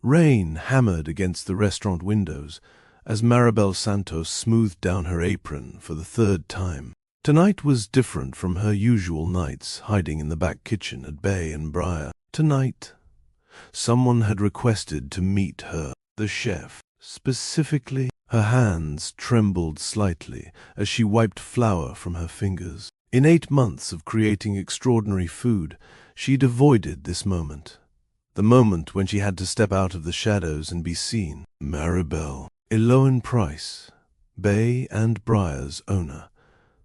Rain hammered against the restaurant windows as Maribel Santos smoothed down her apron for the third time. Tonight was different from her usual nights hiding in the back kitchen at Bay and Briar. Tonight, someone had requested to meet her, the chef. Specifically, her hands trembled slightly as she wiped flour from her fingers. In 8 months of creating extraordinary food, she'd avoided this moment. The moment when she had to step out of the shadows and be seen. Maribel, Eloan Price, Bay and Briar's owner,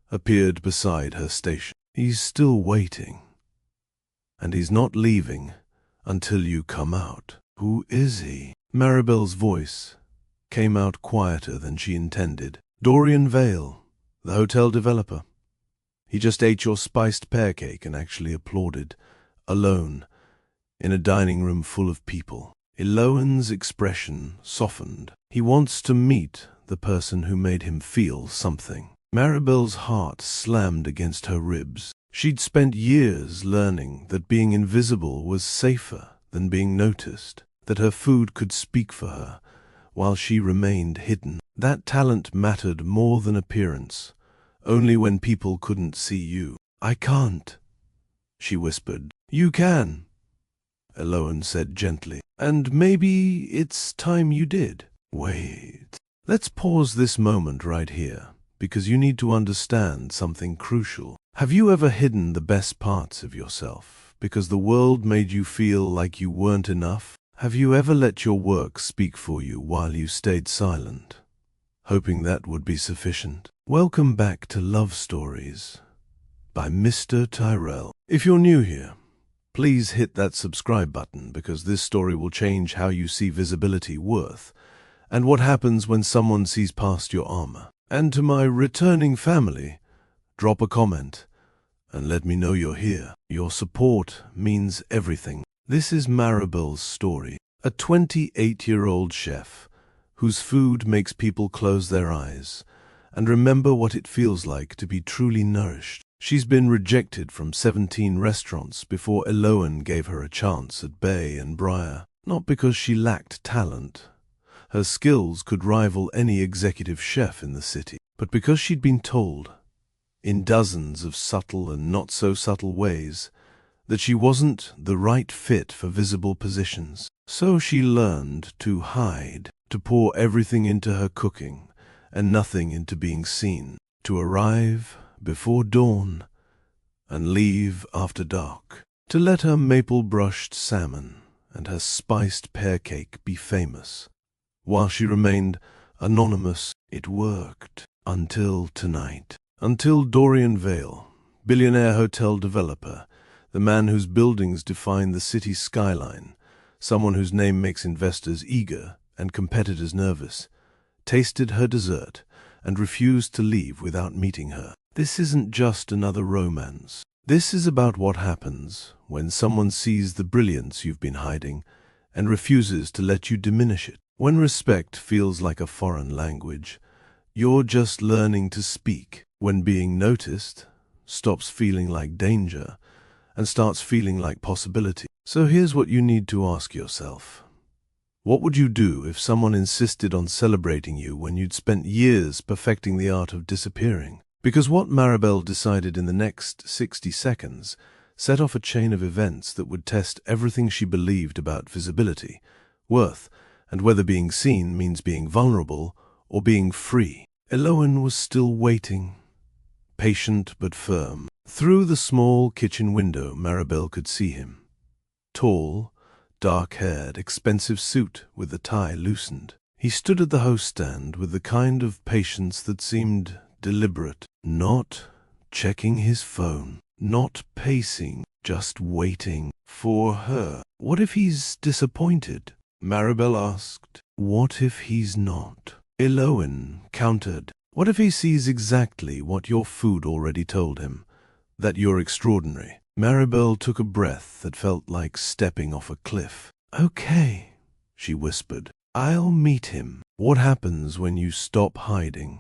appeared beside her station. He's still waiting. And he's not leaving until you come out. Who is he? Maribel's voice came out quieter than she intended. Dorian Vale, the hotel developer. He just ate your spiced pear cake and actually applauded, alone, in a dining room full of people. Eloan's expression softened. He wants to meet the person who made him feel something. Maribel's heart slammed against her ribs. She'd spent years learning that being invisible was safer than being noticed, that her food could speak for her while she remained hidden. That talent mattered more than appearance, only when people couldn't see you. I can't, she whispered. You can, Eloan said gently. And maybe it's time you did. Wait. Let's pause this moment right here, because you need to understand something crucial. Have you ever hidden the best parts of yourself because the world made you feel like you weren't enough? Have you ever let your work speak for you while you stayed silent, hoping that would be sufficient? Welcome back to Love Stories by Mr. Tyrell. If you're new here, please hit that subscribe button because this story will change how you see visibility, worth, and what happens when someone sees past your armor. And to my returning family, drop a comment and let me know you're here. Your support means everything. This is Maribel's story, a 28-year-old chef whose food makes people close their eyes and remember what it feels like to be truly nourished. She's been rejected from 17 restaurants before Eloan gave her a chance at Bay and Briar, not because she lacked talent. Her skills could rival any executive chef in the city, but because she'd been told, in dozens of subtle and not-so-subtle ways, that she wasn't the right fit for visible positions. So she learned to hide, to pour everything into her cooking and nothing into being seen, to arrive before dawn and leave after dark, to let her maple-brushed salmon and her spiced pear cake be famous. While she remained anonymous, it worked. Until tonight. Until Dorian Vale, billionaire hotel developer, the man whose buildings define the city's skyline, someone whose name makes investors eager and competitors nervous, tasted her dessert and refused to leave without meeting her. This isn't just another romance. This is about what happens when someone sees the brilliance you've been hiding and refuses to let you diminish it. When respect feels like a foreign language, you're just learning to speak. When being noticed stops feeling like danger and starts feeling like possibility. So here's what you need to ask yourself. What would you do if someone insisted on celebrating you when you'd spent years perfecting the art of disappearing? Because what Maribel decided in the next 60 seconds set off a chain of events that would test everything she believed about visibility, worth, and whether being seen means being vulnerable or being free. Eloan was still waiting, patient but firm. Through the small kitchen window, Maribel could see him. Tall, dark-haired, expensive suit with the tie loosened. He stood at the host stand with the kind of patience that seemed deliberate, not checking his phone, not pacing, just waiting for her. What if he's disappointed? Maribel asked. What if he's not? Eloan countered. What if he sees exactly what your food already told him? That you're extraordinary. Maribel took a breath that felt like stepping off a cliff. Okay, she whispered. I'll meet him. What happens when you stop hiding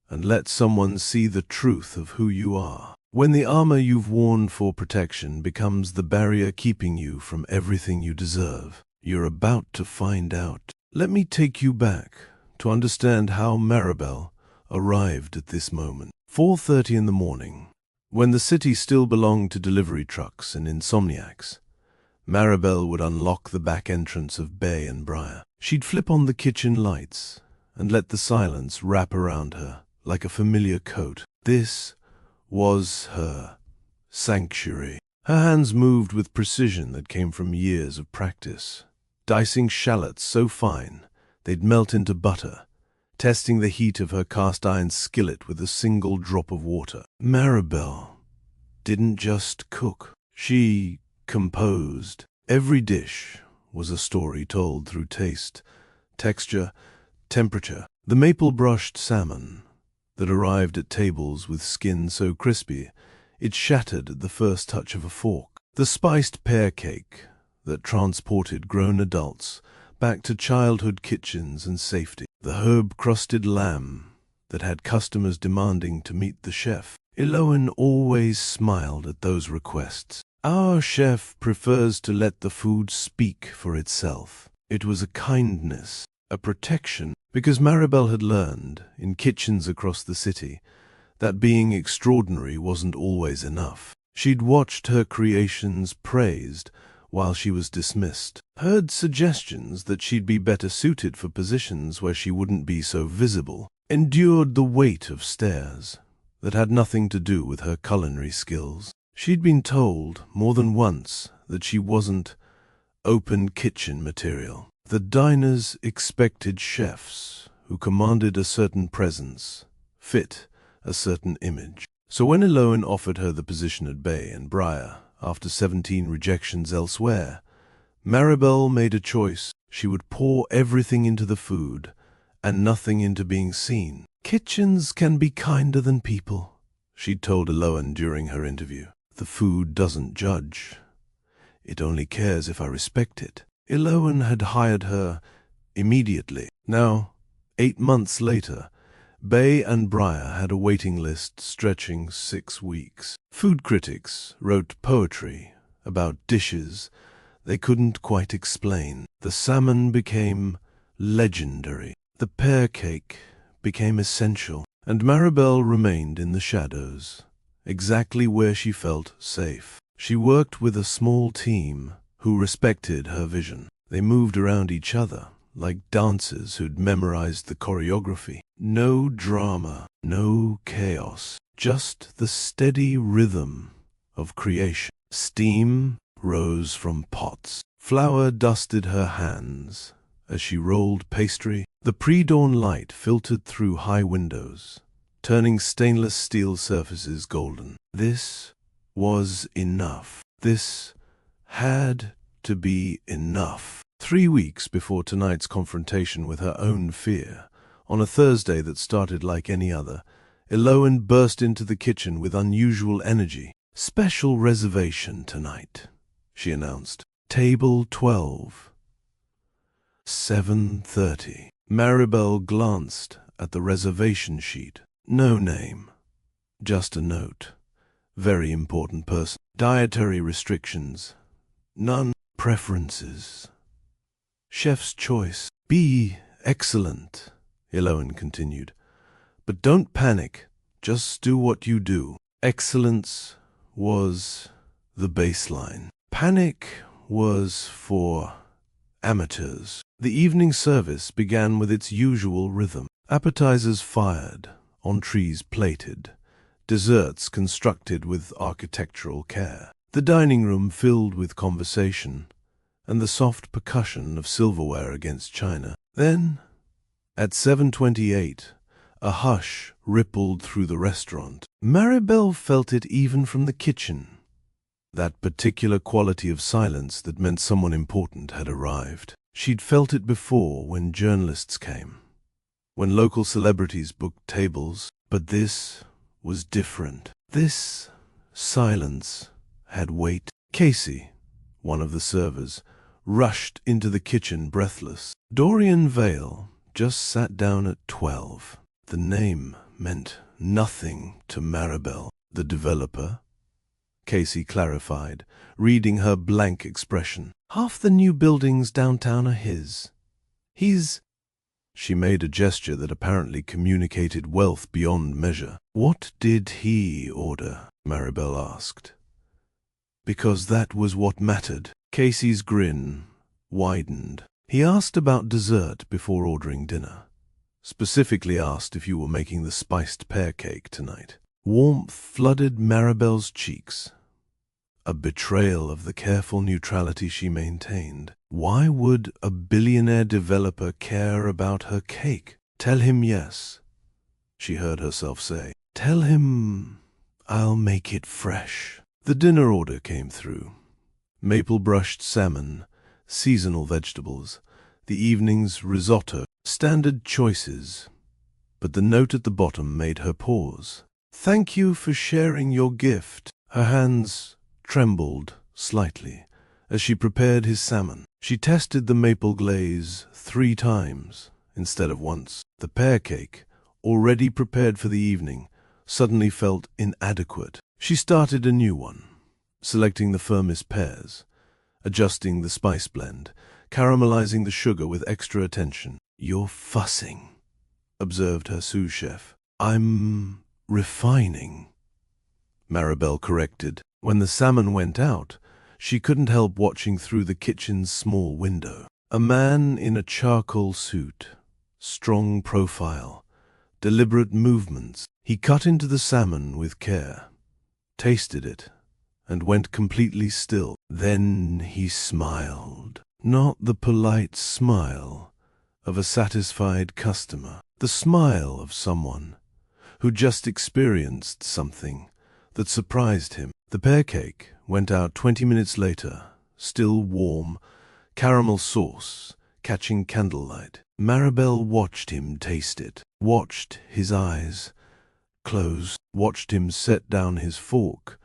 and let someone see the truth of who you are? When the armor you've worn for protection becomes the barrier keeping you from everything you deserve. You're about to find out. Let me take you back to understand how Maribel arrived at this moment. 4:30 in the morning, when the city still belonged to delivery trucks and insomniacs, Maribel would unlock the back entrance of Bay and Briar. She'd flip on the kitchen lights and let the silence wrap around her like a familiar coat. This was her sanctuary. Her hands moved with precision that came from years of practice, dicing shallots so fine they'd melt into butter, testing the heat of her cast-iron skillet with a single drop of water. Maribel didn't just cook. She composed. Every dish was a story told through taste, texture, temperature. The maple-brushed salmon that arrived at tables with skin so crispy it shattered at the first touch of a fork. The spiced pear cake that transported grown adults back to childhood kitchens and safety. The herb-crusted lamb that had customers demanding to meet the chef. Eloan always smiled at those requests. Our chef prefers to let the food speak for itself. It was a kindness, a protection, because Maribel had learned, in kitchens across the city, that being extraordinary wasn't always enough. She'd watched her creations praised while she was dismissed, heard suggestions that she'd be better suited for positions where she wouldn't be so visible, endured the weight of stares that had nothing to do with her culinary skills. She'd been told more than once that she wasn't open kitchen material. The diners expected chefs who commanded a certain presence, fit a certain image. So when Eloan offered her the position at Bay and Briar, after 17 rejections elsewhere, Maribel made a choice. She would pour everything into the food and nothing into being seen. Kitchens can be kinder than people, she'd told Eloan during her interview. The food doesn't judge. It only cares if I respect it. Eloan had hired her immediately. Now, 8 months later, Bay and Briar had a waiting list stretching 6 weeks. Food critics wrote poetry about dishes they couldn't quite explain. The salmon became legendary. The pear cake became essential. And Maribel remained in the shadows, exactly where she felt safe. She worked with a small team who respected her vision. They moved around each other, like dancers who'd memorized the choreography. No drama, no chaos, just the steady rhythm of creation. Steam rose from pots. Flour dusted her hands as she rolled pastry. The pre-dawn light filtered through high windows, turning stainless steel surfaces golden. This was enough. This had to be enough. 3 weeks before tonight's confrontation with her own fear, on a Thursday that started like any other, Eloan burst into the kitchen with unusual energy. "Special reservation tonight," she announced. "Table 12. 7:30. Maribel glanced at the reservation sheet. No name, just a note. Very important person. Dietary restrictions. None. Preferences. Chef's choice. Be excellent, Eloan continued. But don't panic. Just do what you do. Excellence was the baseline. Panic was for amateurs. The evening service began with its usual rhythm. Appetizers fired, entrees plated, desserts constructed with architectural care. The dining room filled with conversation and the soft percussion of silverware against china. Then, at 7:28, a hush rippled through the restaurant. Maribel felt it even from the kitchen. That particular quality of silence that meant someone important had arrived. She'd felt it before when journalists came, when local celebrities booked tables, but this was different. This silence had weight. Casey, one of the servers, rushed into the kitchen breathless. Dorian Vale just sat down at 12. The name meant nothing to Maribel. The developer, Casey clarified, reading her blank expression. Half the new buildings downtown are his. She made a gesture that apparently communicated wealth beyond measure. What did he order? Maribel asked. Because that was what mattered. Casey's grin widened. He asked about dessert before ordering dinner. Specifically asked if you were making the spiced pear cake tonight. Warmth flooded Maribel's cheeks. A betrayal of the careful neutrality she maintained. Why would a billionaire developer care about her cake? Tell him yes, she heard herself say. Tell him I'll make it fresh. The dinner order came through. Maple-brushed salmon, seasonal vegetables, the evening's risotto, standard choices. But the note at the bottom made her pause. Thank you for sharing your gift. Her hands trembled slightly as she prepared his salmon. She tested the maple glaze 3 times instead of once. The pear cake, already prepared for the evening, suddenly felt inadequate. She started a new one, selecting the firmest pears, adjusting the spice blend, caramelizing the sugar with extra attention. You're fussing, observed her sous chef. I'm refining, Maribel corrected. When the salmon went out, she couldn't help watching through the kitchen's small window. A man in a charcoal suit, strong profile, deliberate movements. He cut into the salmon with care, tasted it, and went completely still. Then he smiled. Not the polite smile of a satisfied customer. The smile of someone who just experienced something that surprised him. The pear cake went out 20 minutes later, still warm, caramel sauce catching candlelight. Maribel watched him taste it, watched his eyes close, watched him set down his fork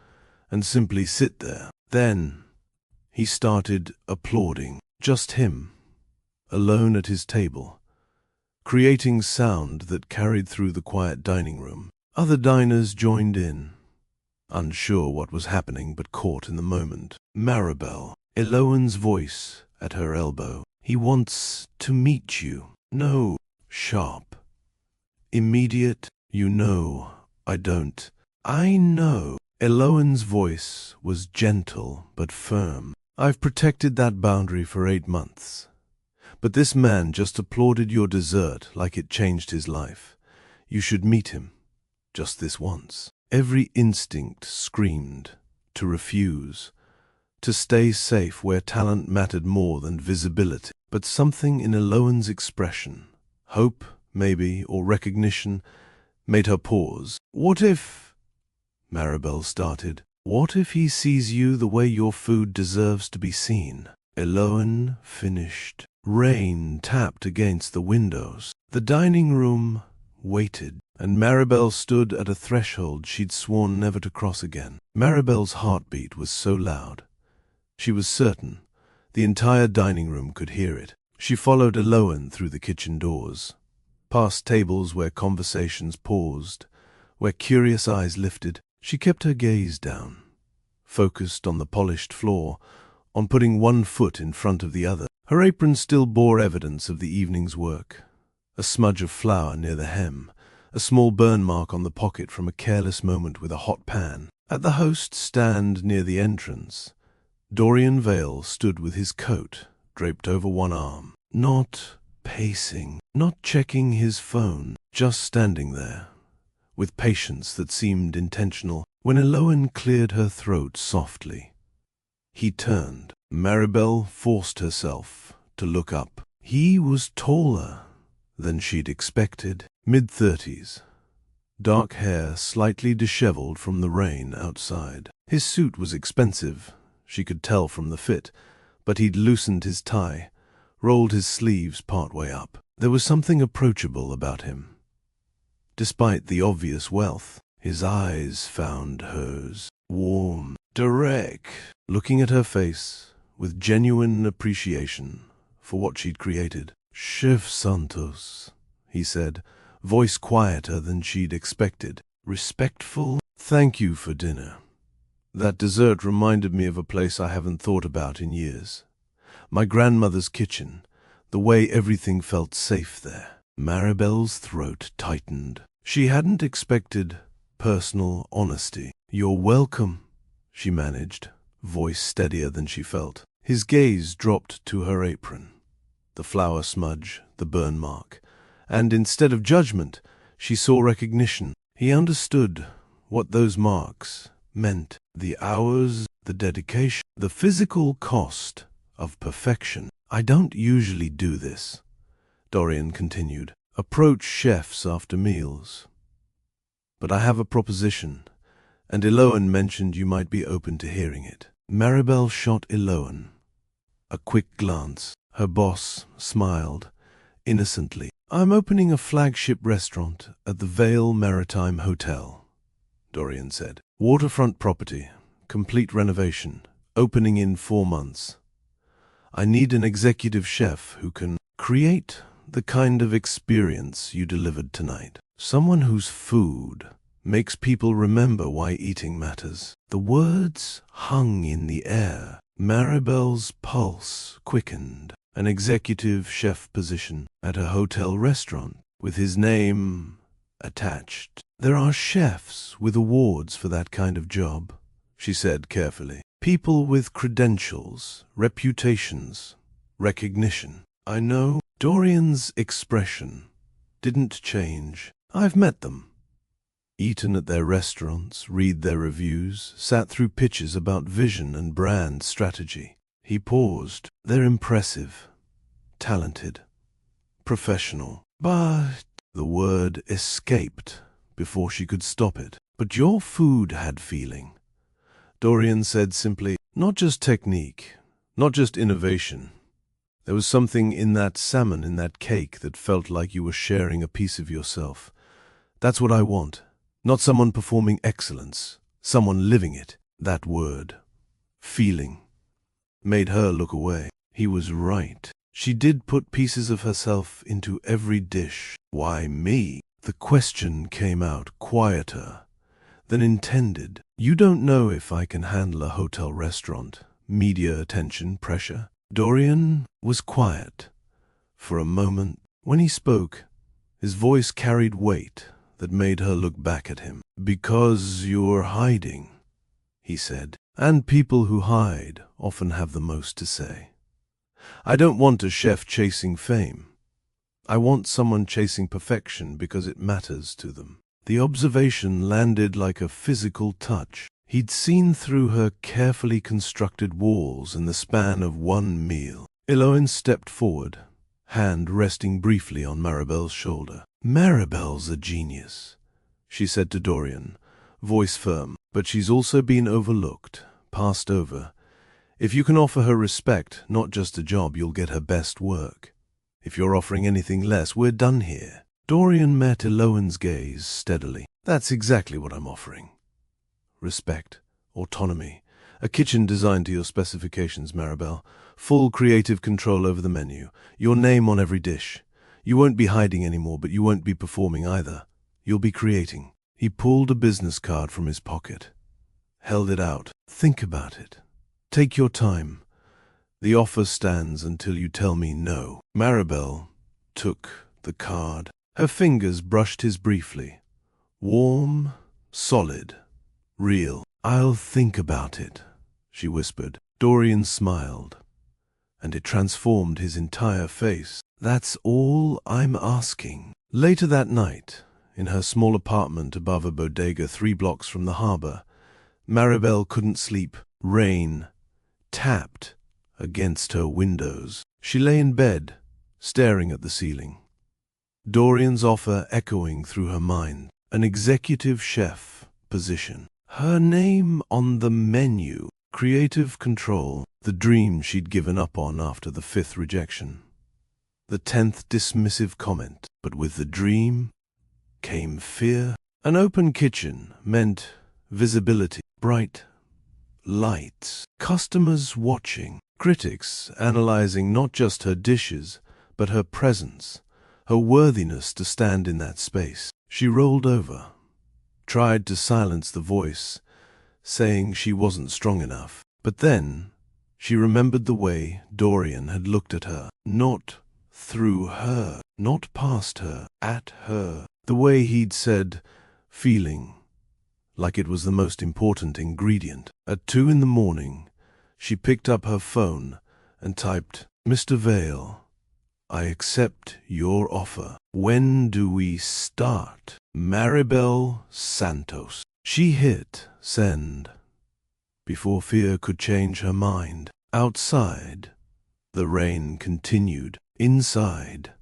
and simply sit there. Then he started applauding. Just him, alone at his table, creating sound that carried through the quiet dining room. Other diners joined in, unsure what was happening but caught in the moment. Maribel, Eloan's voice at her elbow. He wants to meet you. No, sharp, immediate. You know, I don't. I know. Eloan's voice was gentle but firm. I've protected that boundary for 8 months. But this man just applauded your dessert like it changed his life. You should meet him, just this once. Every instinct screamed to refuse, to stay safe where talent mattered more than visibility. But something in Eloan's expression, hope maybe, or recognition, made her pause. What if, Maribel started, what if he sees you the way your food deserves to be seen? Eloan finished. Rain tapped against the windows. The dining room waited, and Maribel stood at a threshold she'd sworn never to cross again. Maribel's heartbeat was so loud, she was certain the entire dining room could hear it. She followed Eloan through the kitchen doors, past tables where conversations paused, where curious eyes lifted. She kept her gaze down, focused on the polished floor, on putting one foot in front of the other. Her apron still bore evidence of the evening's work. A smudge of flour near the hem, a small burn mark on the pocket from a careless moment with a hot pan. At the host's stand near the entrance, Dorian Vale stood with his coat draped over one arm, not pacing, not checking his phone, just standing there, with patience that seemed intentional. When Eloan cleared her throat softly, he turned. Maribel forced herself to look up. He was taller than she'd expected, mid-30s, dark hair slightly disheveled from the rain outside. His suit was expensive, she could tell from the fit, but he'd loosened his tie, rolled his sleeves partway up. There was something approachable about him. Despite the obvious wealth, his eyes found hers, warm, direct, looking at her face with genuine appreciation for what she'd created. Chef Santos, he said, voice quieter than she'd expected. Respectful? Thank you for dinner. That dessert reminded me of a place I haven't thought about in years. My grandmother's kitchen, the way everything felt safe there. Maribel's throat tightened. She hadn't expected personal honesty. "You're welcome," she managed, voice steadier than she felt. His gaze dropped to her apron, the flour smudge, the burn mark, and instead of judgment, she saw recognition. He understood what those marks meant: the hours, the dedication, the physical cost of perfection. "I don't usually do this," Dorian continued. "Approach chefs after meals. But I have a proposition, and Eloan mentioned you might be open to hearing it." Maribel shot Eloan a quick glance. Her boss smiled innocently. "I'm opening a flagship restaurant at the Vale Maritime Hotel," Dorian said. "Waterfront property, complete renovation, opening in 4 months. I need an executive chef who can create the kind of experience you delivered tonight. Someone whose food makes people remember why eating matters." The words hung in the air. Maribel's pulse quickened. An executive chef position at a hotel restaurant, with his name attached. "There are chefs with awards for that kind of job," she said carefully. "People with credentials, reputations, recognition." "I know." Dorian's expression didn't change. "I've met them. Eaten at their restaurants, read their reviews, sat through pitches about vision and brand strategy." He paused. "They're impressive, talented, professional. But—" the word escaped before she could stop it. "But your food had feeling," Dorian said simply. "Not just technique, not just innovation. There was something in that salmon, in that cake, that felt like you were sharing a piece of yourself. That's what I want. Not someone performing excellence, someone living it." That word, feeling, made her look away. He was right. She did put pieces of herself into every dish. "Why me?" The question came out quieter than intended. "You don't know if I can handle a hotel restaurant, media attention, pressure." Dorian was quiet for a moment. When he spoke, his voice carried weight that made her look back at him. "Because you're hiding," he said. "And people who hide often have the most to say. I don't want a chef chasing fame. I want someone chasing perfection because it matters to them." The observation landed like a physical touch. He'd seen through her carefully constructed walls in the span of one meal. Eloan stepped forward, hand resting briefly on Maribel's shoulder. "Maribel's a genius," she said to Dorian, voice firm. "But she's also been overlooked, passed over. If you can offer her respect, not just a job, you'll get her best work. If you're offering anything less, we're done here." Dorian met Eloan's gaze steadily. "That's exactly what I'm offering. Respect, autonomy, a kitchen designed to your specifications, Maribel. Full creative control over the menu, your name on every dish. You won't be hiding anymore, but you won't be performing either. You'll be creating." He pulled a business card from his pocket, held it out. "Think about it. Take your time. The offer stands until you tell me no." Maribel took the card. Her fingers brushed his briefly. Warm, solid, real. "I'll think about it," she whispered. Dorian smiled, and it transformed his entire face. "That's all I'm asking." Later that night, in her small apartment above a bodega 3 blocks from the harbor, Maribel couldn't sleep. Rain tapped against her windows. She lay in bed, staring at the ceiling. Dorian's offer echoing through her mind. An executive chef position. Her name on the menu. Creative control. The dream she'd given up on after the 5th rejection. The 10th dismissive comment. But with the dream came fear. An open kitchen meant visibility. Bright lights. Customers watching. Critics analyzing not just her dishes, but her presence, her worthiness to stand in that space. She rolled over, tried to silence the voice, saying she wasn't strong enough. But then, She remembered the way Dorian had looked at her, not through her, not past her, at her. The way he'd said, feeling, like it was the most important ingredient. At 2 in the morning, she picked up her phone and typed, "Mr. Vale, I accept your offer. When do we start? Maribel Santos." She hit send before fear could change her mind. Outside, the rain continued. Inside,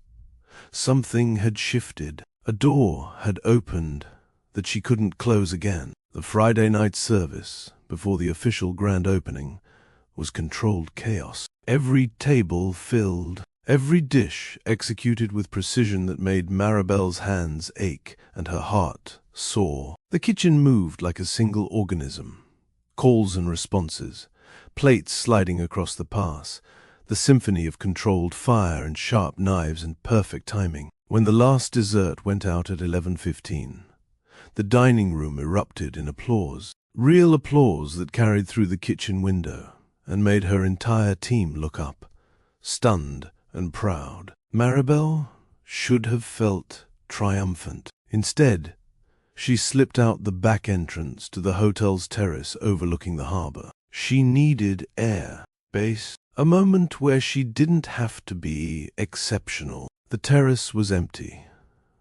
something had shifted. A door had opened that she couldn't close again. The Friday night service, before the official grand opening, was controlled chaos. Every table filled, every dish executed with precision that made Maribel's hands ache and her heart soar. The kitchen moved like a single organism. Calls and responses, plates sliding across the pass, the symphony of controlled fire and sharp knives and perfect timing. When the last dessert went out at 11:15, the dining room erupted in applause. Real applause that carried through the kitchen window and made her entire team look up, stunned and proud. Maribel should have felt triumphant. Instead, she slipped out the back entrance to the hotel's terrace overlooking the harbor. She needed air, space, a moment where she didn't have to be exceptional. The terrace was empty,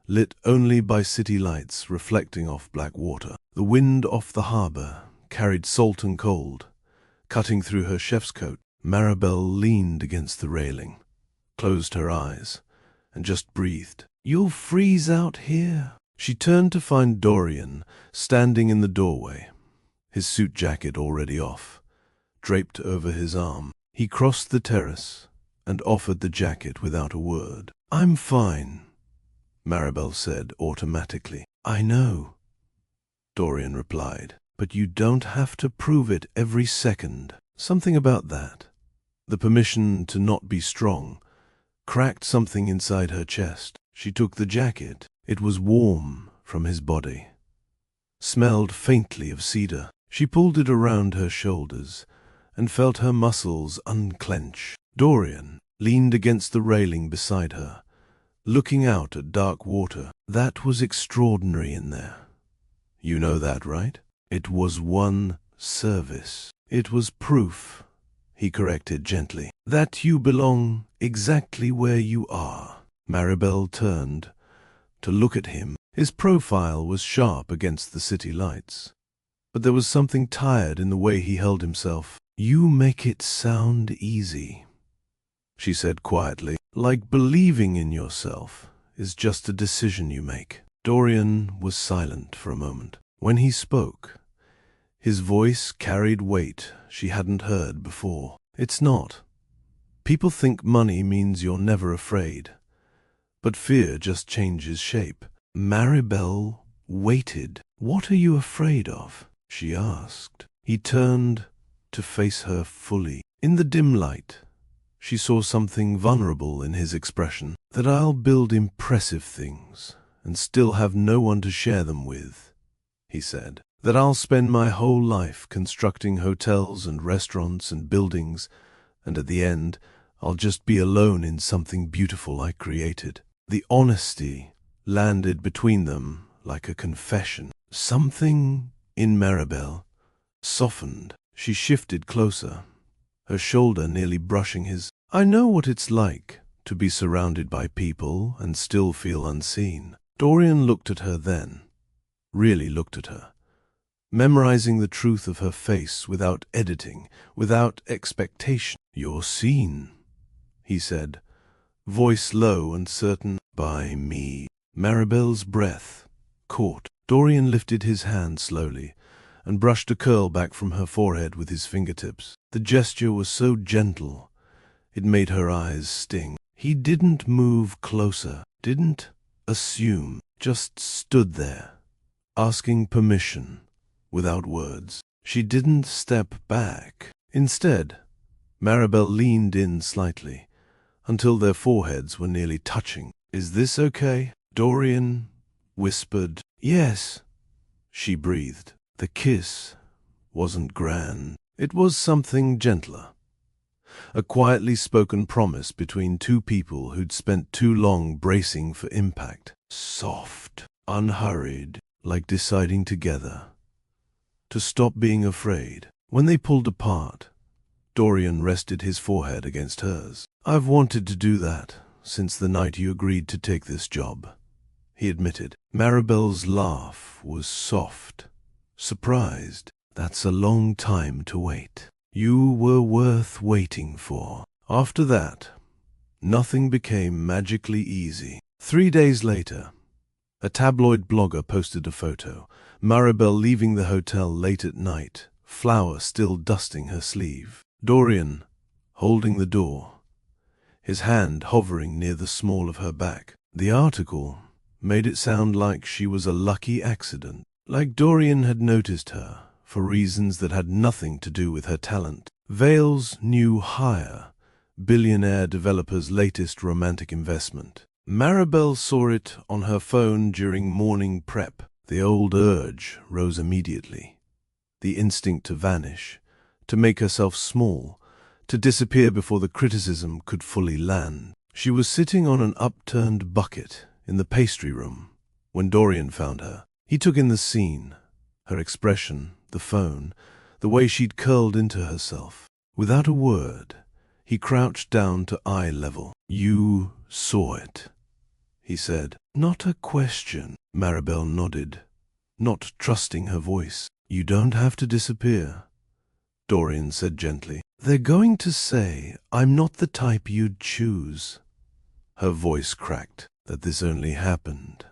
lit only by city lights reflecting off black water. The wind off the harbor carried salt and cold, cutting through her chef's coat. Maribel leaned against the railing, closed her eyes, and just breathed. "You'll freeze out here." She turned to find Dorian standing in the doorway, his suit jacket already off, draped over his arm. He crossed the terrace and offered the jacket without a word. "I'm fine," Maribel said automatically. "I know," Dorian replied, "but you don't have to prove it every second." Something about that, the permission to not be strong, cracked something inside her chest. She took the jacket. It was warm from his body, smelled faintly of cedar. She pulled it around her shoulders and felt her muscles unclench. Dorian leaned against the railing beside her, looking out at dark water. "That was extraordinary in there. You know that, right?" "It was one service." "It was proof," he corrected gently, "that you belong exactly where you are." Maribel turned to look at him. His profile was sharp against the city lights, but there was something tired in the way he held himself. "You make it sound easy," she said quietly, "like believing in yourself is just a decision you make." Dorian was silent for a moment. When he spoke, his voice carried weight she hadn't heard before. "It's not. People think money means you're never afraid, but fear just changes shape." Maribel waited. "What are you afraid of?" she asked. He turned to face her fully. In the dim light, she saw something vulnerable in his expression. "That I'll build impressive things and still have no one to share them with," he said. "That I'll spend my whole life constructing hotels and restaurants and buildings, and at the end, I'll just be alone in something beautiful I created." The honesty landed between them like a confession. Something in Maribel softened. She shifted closer, her shoulder nearly brushing his. "I know what it's like to be surrounded by people and still feel unseen." Dorian looked at her then, really looked at her, memorizing the truth of her face without editing, without expectation. "You're seen," he said, voice low and certain. "By me." Maribel's breath caught. Dorian lifted his hand slowly and brushed a curl back from her forehead with his fingertips. The gesture was so gentle, it made her eyes sting. He didn't move closer, didn't assume, just stood there, asking permission, without words. She didn't step back. Instead, Maribel leaned in slightly, until their foreheads were nearly touching. "Is this okay?" Dorian whispered. "Yes," she breathed. The kiss wasn't grand. It was something gentler, a quietly spoken promise between two people who'd spent too long bracing for impact. Soft, unhurried, like deciding together to stop being afraid. When they pulled apart, Dorian rested his forehead against hers. "I've wanted to do that since the night you agreed to take this job," he admitted. Maribel's laugh was soft, surprised. "That's a long time to wait. You were worth waiting for." After that, nothing became magically easy. 3 days later, a tabloid blogger posted a photo. Maribel leaving the hotel late at night, flour still dusting her sleeve. Dorian, holding the door, his hand hovering near the small of her back. The article made it sound like she was a lucky accident, like Dorian had noticed her for reasons that had nothing to do with her talent. Vale's new hire, Billionaire developer's latest romantic investment. Maribel saw it on her phone during morning prep. The old urge rose immediately. The instinct to vanish, to make herself small, to disappear before the criticism could fully land. She was sitting on an upturned bucket in the pastry room when Dorian found her. He took in the scene, her expression, the phone, the way she'd curled into herself. Without a word, he crouched down to eye level. "You saw it," he said. "Not a question." Maribel nodded, not trusting her voice. "You don't have to disappear," Dorian said gently. "They're going to say I'm not the type you'd choose." Her voice cracked. "That this only happened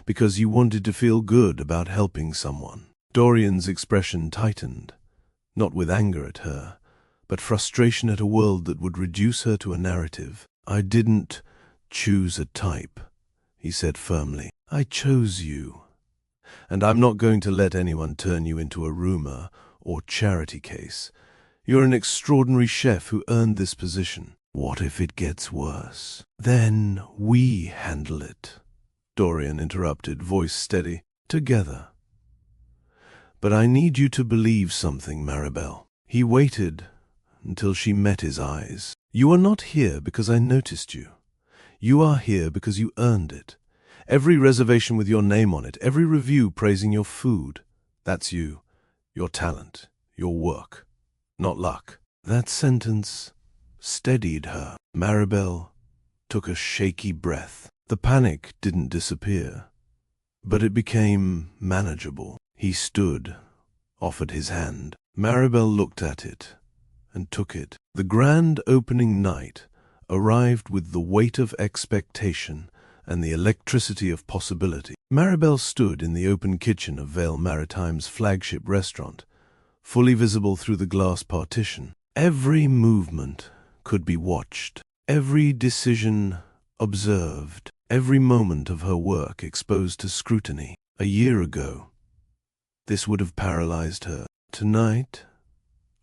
because you wanted to feel good about helping someone." Dorian's expression tightened, not with anger at her, but frustration at a world that would reduce her to a narrative. "I didn't choose a type," he said firmly. "I chose you. And I'm not going to let anyone turn you into a rumor or charity case. You're an extraordinary chef who earned this position. What if it gets worse? Then we handle it," Dorian interrupted, voice steady. "Together. But I need you to believe something, Maribel." He waited until she met his eyes. "You are not here because I noticed you. You are here because you earned it. Every reservation with your name on it, every review praising your food, that's you, your talent, your work, not luck." That sentence steadied her. Maribel took a shaky breath. The panic didn't disappear, but it became manageable. He stood, offered his hand. Maribel looked at it and took it. The grand opening night arrived with the weight of expectation and the electricity of possibility. Maribel stood in the open kitchen of Vale Maritime's flagship restaurant, fully visible through the glass partition. Every movement could be watched, every decision observed, every moment of her work exposed to scrutiny. A year ago, this would have paralyzed her. Tonight,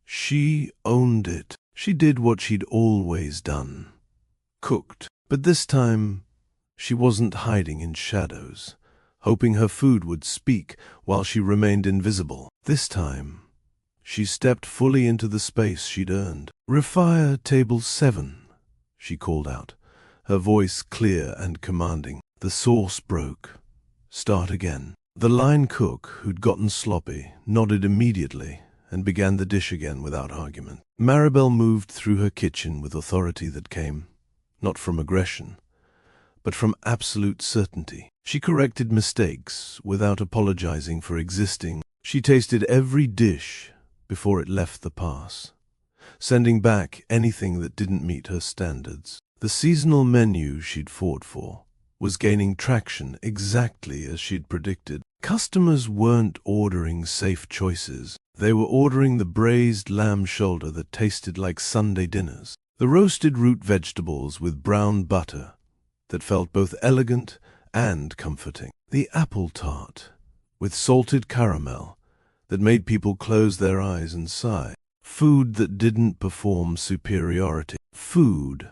she owned it. She did what she'd always done. Cooked. But this time, she wasn't hiding in shadows, hoping her food would speak while she remained invisible. This time, she stepped fully into the space she'd earned. "Refire table 7, she called out, her voice clear and commanding. The sauce broke. "Start again." The line cook, who'd gotten sloppy, nodded immediately and began the dish again without argument. Maribel moved through her kitchen with authority that came, not from aggression, but from absolute certainty. She corrected mistakes without apologizing for existing. She tasted every dish before it left the pass, sending back anything that didn't meet her standards. The seasonal menu she'd fought for was gaining traction exactly as she'd predicted. Customers weren't ordering safe choices. They were ordering the braised lamb shoulder that tasted like Sunday dinners, the roasted root vegetables with brown butter that felt both elegant and comforting, the apple tart with salted caramel that made people close their eyes and sigh. Food that didn't perform superiority. Food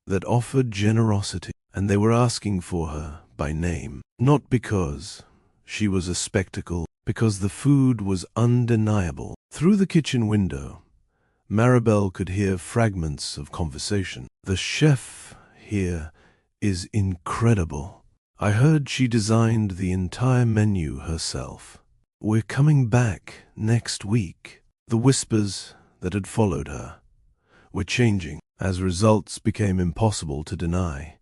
that offered generosity. And they were asking for her by name, not because she was a spectacle, because the food was undeniable. Through the kitchen window, Maribel could hear fragments of conversation. "The chef here is incredible. I heard she designed the entire menu herself. We're coming back next week." The whispers that had followed her were changing as results became impossible to deny.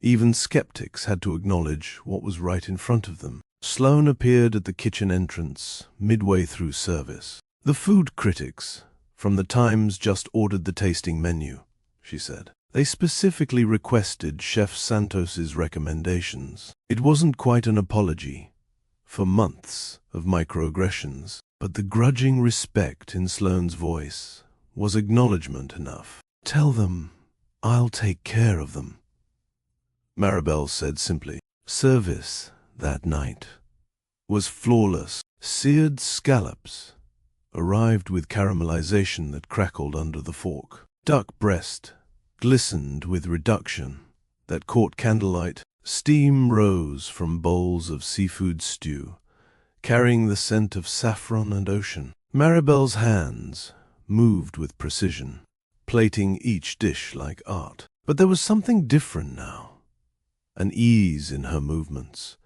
Even skeptics had to acknowledge what was right in front of them. Sloane appeared at the kitchen entrance midway through service. "The food critics from the Times just ordered the tasting menu," she said. "They specifically requested Chef Santos's recommendations." It wasn't quite an apology for months of microaggressions, but the grudging respect in Sloane's voice was acknowledgement enough. "Tell them I'll take care of them," Maribel said simply. Service that night was flawless. Seared scallops arrived with caramelization that crackled under the fork. Duck breast glistened with reduction that caught candlelight. Steam rose from bowls of seafood stew, carrying the scent of saffron and ocean. Maribel's hands moved with precision, plating each dish like art. But there was something different now. An ease in her movements,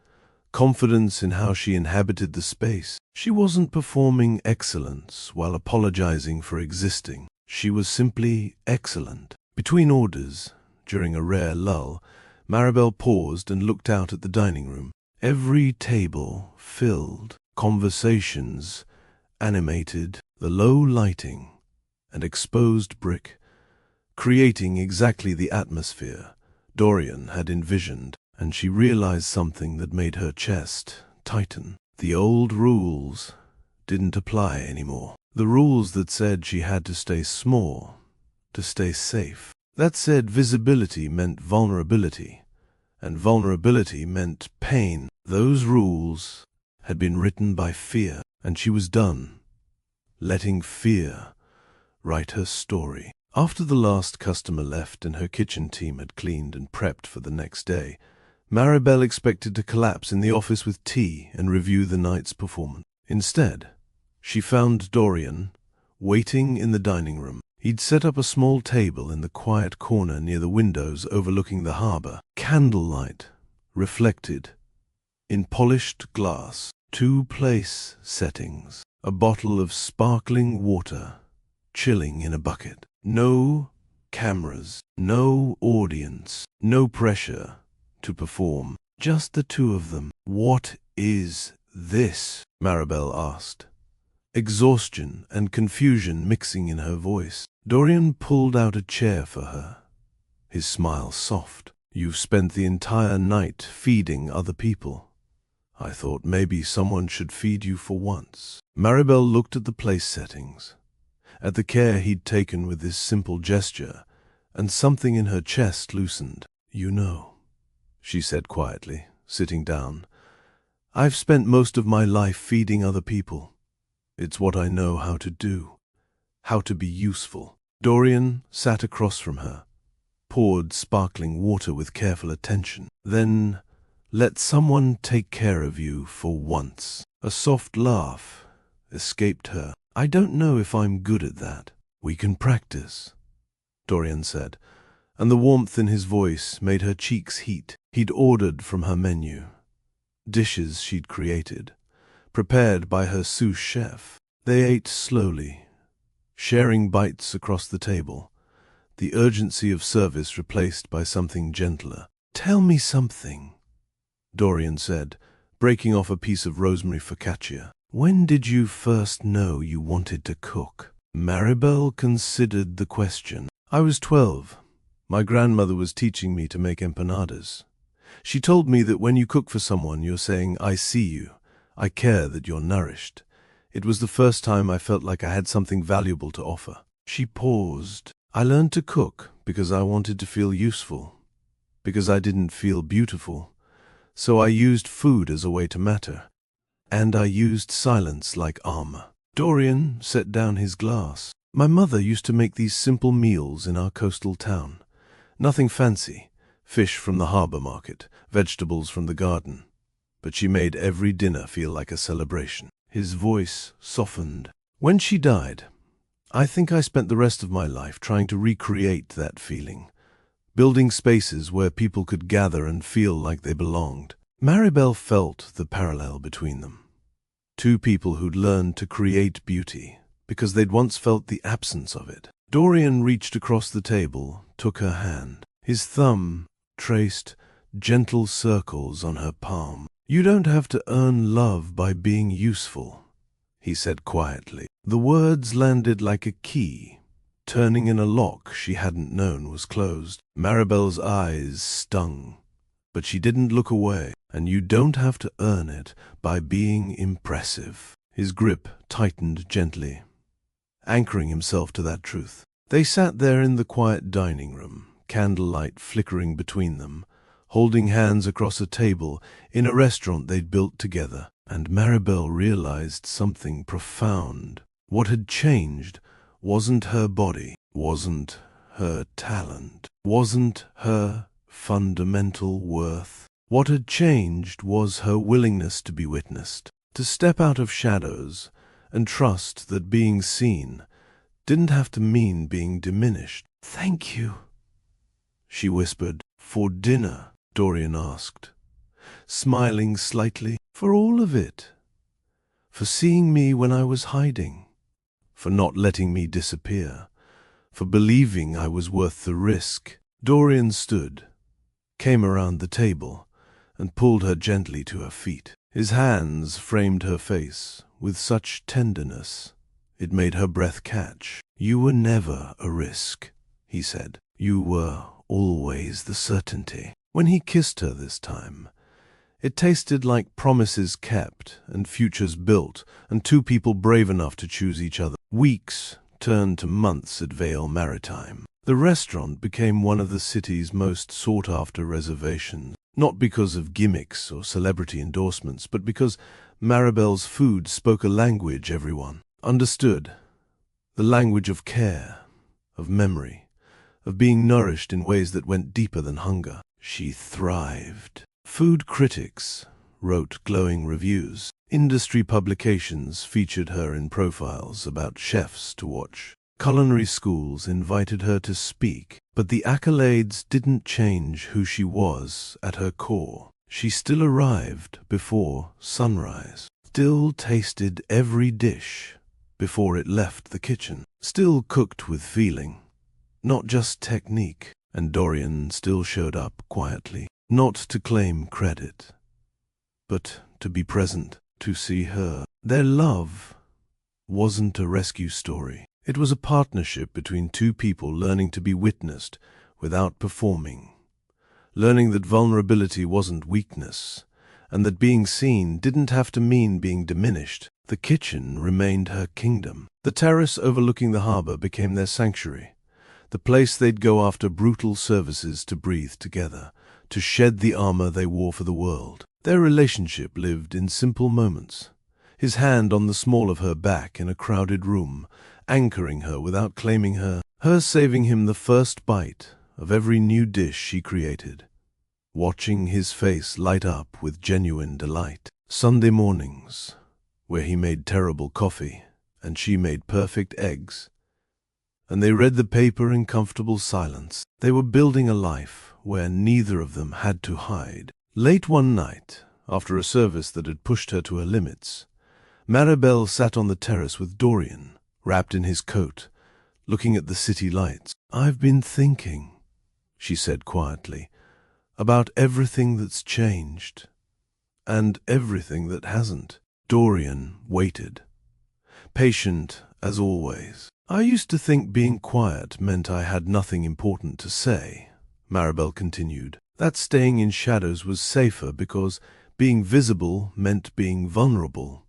confidence in how she inhabited the space. She wasn't performing excellence while apologizing for existing. She was simply excellent. Between orders, during a rare lull, Maribel paused and looked out at the dining room. Every table filled, conversations animated, the low lighting and exposed brick creating exactly the atmosphere Dorian had envisioned, and she realized something that made her chest tighten. The old rules didn't apply anymore. The rules that said she had to stay small, to stay safe. That said visibility meant vulnerability, and vulnerability meant pain. Those rules had been written by fear, and she was done letting fear write her story. After the last customer left and her kitchen team had cleaned and prepped for the next day, Maribel expected to collapse in the office with tea and review the night's performance. Instead, she found Dorian waiting in the dining room. He'd set up a small table in the quiet corner near the windows overlooking the harbor. Candlelight reflected in polished glass, 2 place settings, a bottle of sparkling water chilling in a bucket. No cameras, no audience, no pressure to perform, just the two of them. "What is this?" Maribel asked, exhaustion and confusion mixing in her voice. Dorian pulled out a chair for her, his smile soft. "You've spent the entire night feeding other people. I thought maybe someone should feed you for once." Maribel looked at the place settings, at the care he'd taken with this simple gesture, and something in her chest loosened. "You know," she said quietly, sitting down, "I've spent most of my life feeding other people. It's what I know how to do, how to be useful." Dorian sat across from her, poured sparkling water with careful attention. "Then let someone take care of you for once." A soft laugh escaped her. "I don't know if I'm good at that." "We can practice," Dorian said, and the warmth in his voice made her cheeks heat. He'd ordered from her menu, dishes she'd created, prepared by her sous chef. They ate slowly, sharing bites across the table, the urgency of service replaced by something gentler. "Tell me something," Dorian said, breaking off a piece of rosemary focaccia. "When did you first know you wanted to cook?" Maribel considered the question. "I was 12. My grandmother was teaching me to make empanadas. She told me that when you cook for someone, you're saying, 'I see you. I care that you're nourished.' It was the first time I felt like I had something valuable to offer." She paused. "I learned to cook because I wanted to feel useful, because I didn't feel beautiful. So I used food as a way to matter. And I used silence like armor." Dorian set down his glass. "My mother used to make these simple meals in our coastal town. Nothing fancy. Fish from the harbor market, vegetables from the garden. But she made every dinner feel like a celebration." His voice softened. "When she died, I think I spent the rest of my life trying to recreate that feeling, building spaces where people could gather and feel like they belonged. Maribel felt the parallel between them. Two people who'd learned to create beauty because they'd once felt the absence of it. Dorian reached across the table, took her hand. His thumb traced gentle circles on her palm. "You don't have to earn love by being useful," he said quietly. The words landed like a key, turning in a lock she hadn't known was closed. Maribel's eyes stung, but she didn't look away. "And you don't have to earn it by being impressive." His grip tightened gently, anchoring himself to that truth. They sat there in the quiet dining room, candlelight flickering between them, holding hands across a table in a restaurant they'd built together. And Maribel realized something profound. What had changed wasn't her body, wasn't her talent, wasn't her fundamental worth. What had changed was her willingness to be witnessed, to step out of shadows and trust that being seen didn't have to mean being diminished. "Thank you," she whispered. "For dinner?" Dorian asked, smiling slightly. "For all of it. For seeing me when I was hiding. For not letting me disappear. For believing I was worth the risk." Dorian stood, came around the table, and pulled her gently to her feet. His hands framed her face with such tenderness it made her breath catch. "You were never a risk," he said. "You were always the certainty." When he kissed her this time, it tasted like promises kept and futures built, and two people brave enough to choose each other. Weeks turned to months at Vale Maritime. The restaurant became one of the city's most sought-after reservations, not because of gimmicks or celebrity endorsements, but because Maribel's food spoke a language everyone understood, the language of care, of memory, of being nourished in ways that went deeper than hunger. She thrived. Food critics wrote glowing reviews. Industry publications featured her in profiles about chefs to watch. Culinary schools invited her to speak, but the accolades didn't change who she was at her core. She still arrived before sunrise, still tasted every dish before it left the kitchen, still cooked with feeling, not just technique. And Dorian still showed up quietly, not to claim credit, but to be present, to see her. Their love wasn't a rescue story. It was a partnership between two people learning to be witnessed without performing, learning that vulnerability wasn't weakness, and that being seen didn't have to mean being diminished. The kitchen remained her kingdom. The terrace overlooking the harbor became their sanctuary, the place they'd go after brutal services to breathe together, to shed the armor they wore for the world. Their relationship lived in simple moments. His hand on the small of her back in a crowded room, anchoring her without claiming her, her saving him the first bite of every new dish she created, watching his face light up with genuine delight. Sunday mornings, where he made terrible coffee and she made perfect eggs, and they read the paper in comfortable silence. They were building a life where neither of them had to hide. Late one night, after a service that had pushed her to her limits, Maribel sat on the terrace with Dorian, wrapped in his coat, looking at the city lights. "I've been thinking," she said quietly, "about everything that's changed, and everything that hasn't." Dorian waited, patient as always. "I used to think being quiet meant I had nothing important to say," Maribel continued. "That staying in shadows was safer because being visible meant being vulnerable.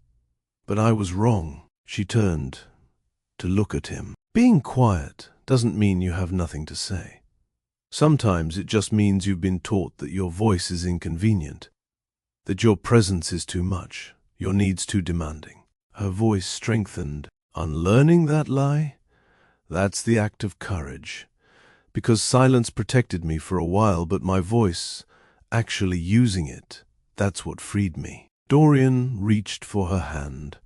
But I was wrong." She turned to look at him. "Being quiet doesn't mean you have nothing to say. Sometimes it just means you've been taught that your voice is inconvenient, that your presence is too much, your needs too demanding." Her voice strengthened. "Unlearning that lie? That's the act of courage. Because silence protected me for a while, but my voice, actually using it, that's what freed me." Dorian reached for her hand,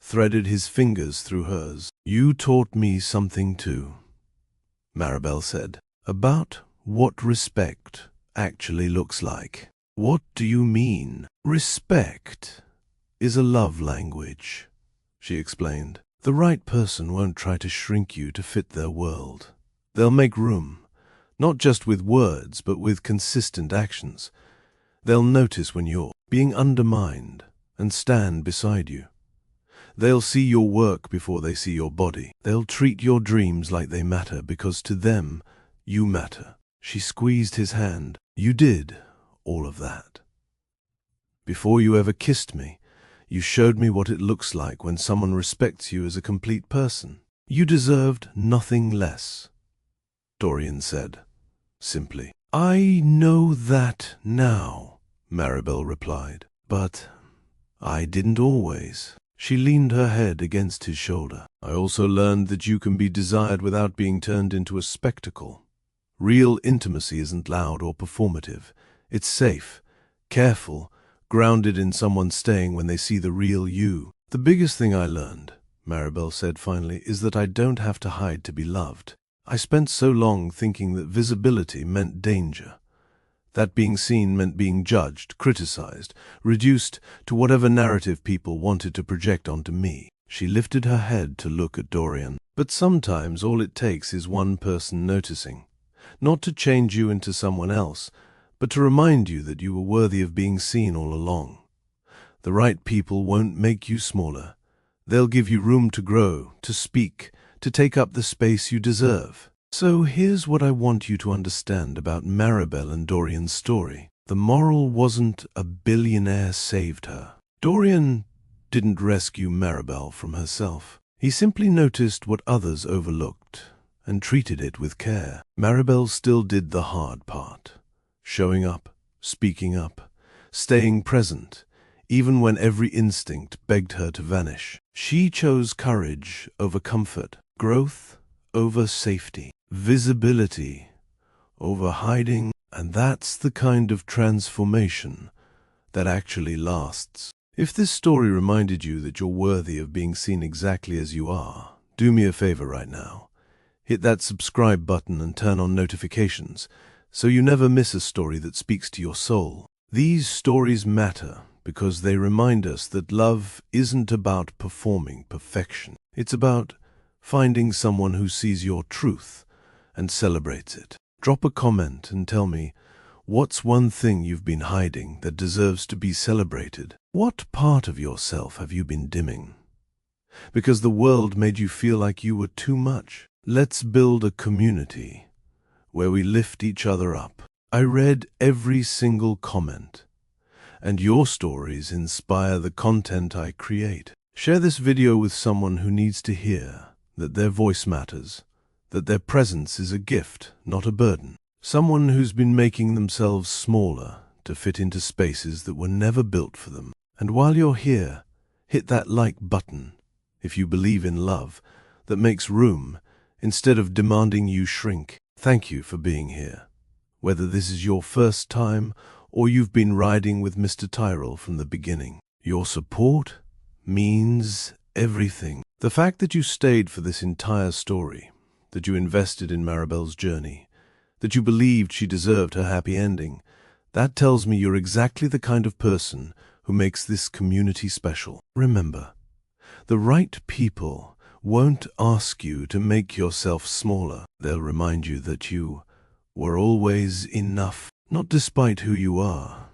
threaded his fingers through hers. "You taught me something too," Maribel said, "about what respect actually looks like." "What do you mean?" "Respect is a love language," she explained. "The right person won't try to shrink you to fit their world. They'll make room, not just with words, but with consistent actions. They'll notice when you're being undermined and stand beside you. They'll see your work before they see your body. They'll treat your dreams like they matter because to them, you matter." She squeezed his hand. "You did all of that. Before you ever kissed me, you showed me what it looks like when someone respects you as a complete person. You deserved nothing less," Dorian said, simply. "I know that now," Maribel replied, "but I didn't always." She leaned her head against his shoulder. "I also learned that you can be desired without being turned into a spectacle. Real intimacy isn't loud or performative. It's safe, careful, grounded in someone staying when they see the real you." "The biggest thing I learned," Maribel said finally, "is that I don't have to hide to be loved. I spent so long thinking that visibility meant danger, that being seen meant being judged, criticized, reduced to whatever narrative people wanted to project onto me." She lifted her head to look at Dorian. "But sometimes all it takes is one person noticing, not to change you into someone else, but to remind you that you were worthy of being seen all along. The right people won't make you smaller. They'll give you room to grow, to speak, to take up the space you deserve." So here's what I want you to understand about Maribel and Dorian's story. The moral wasn't a billionaire saved her. Dorian didn't rescue Maribel from herself. He simply noticed what others overlooked and treated it with care. Maribel still did the hard part, showing up, speaking up, staying present, even when every instinct begged her to vanish. She chose courage over comfort, growth over safety, visibility over hiding, and that's the kind of transformation that actually lasts. If this story reminded you that you're worthy of being seen exactly as you are, do me a favor right now. Hit that subscribe button and turn on notifications so you never miss a story that speaks to your soul. These stories matter because they remind us that love isn't about performing perfection. It's about finding someone who sees your truth and celebrates it. Drop a comment and tell me, what's one thing you've been hiding that deserves to be celebrated? What part of yourself have you been dimming? Because the world made you feel like you were too much. Let's build a community where we lift each other up. I read every single comment, and your stories inspire the content I create. Share this video with someone who needs to hear that their voice matters, that their presence is a gift, not a burden. Someone who's been making themselves smaller to fit into spaces that were never built for them. And while you're here, hit that like button if you believe in love that makes room instead of demanding you shrink. Thank you for being here. Whether this is your first time or you've been riding with Mr. Tyrell from the beginning, your support means everything. The fact that you stayed for this entire story, that you invested in Maribel's journey, that you believed she deserved her happy ending, that tells me you're exactly the kind of person who makes this community special. Remember, the right people won't ask you to make yourself smaller. They'll remind you that you were always enough, not despite who you are,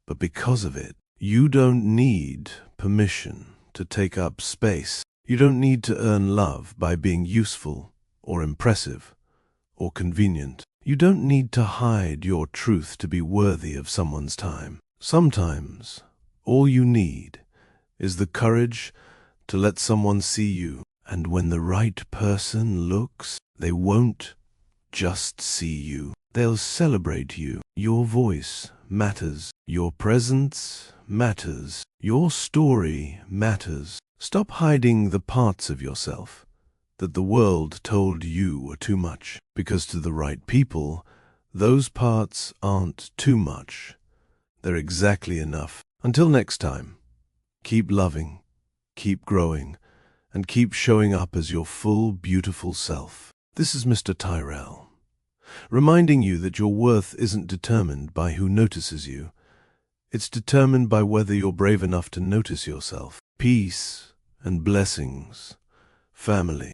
but because of it. You don't need permission to take up space. You don't need to earn love by being useful or impressive or convenient. You don't need to hide your truth to be worthy of someone's time. Sometimes, all you need is the courage to let someone see you. And when the right person looks, they won't just see you. They'll celebrate you. Your voice matters. Your presence matters. Your story matters. Stop hiding the parts of yourself that the world told you were too much. Because to the right people, those parts aren't too much. They're exactly enough. Until next time, keep loving, keep growing, and keep showing up as your full, beautiful self. This is Mr. Tyrell, reminding you that your worth isn't determined by who notices you. It's determined by whether you're brave enough to notice yourself. Peace and blessings, family.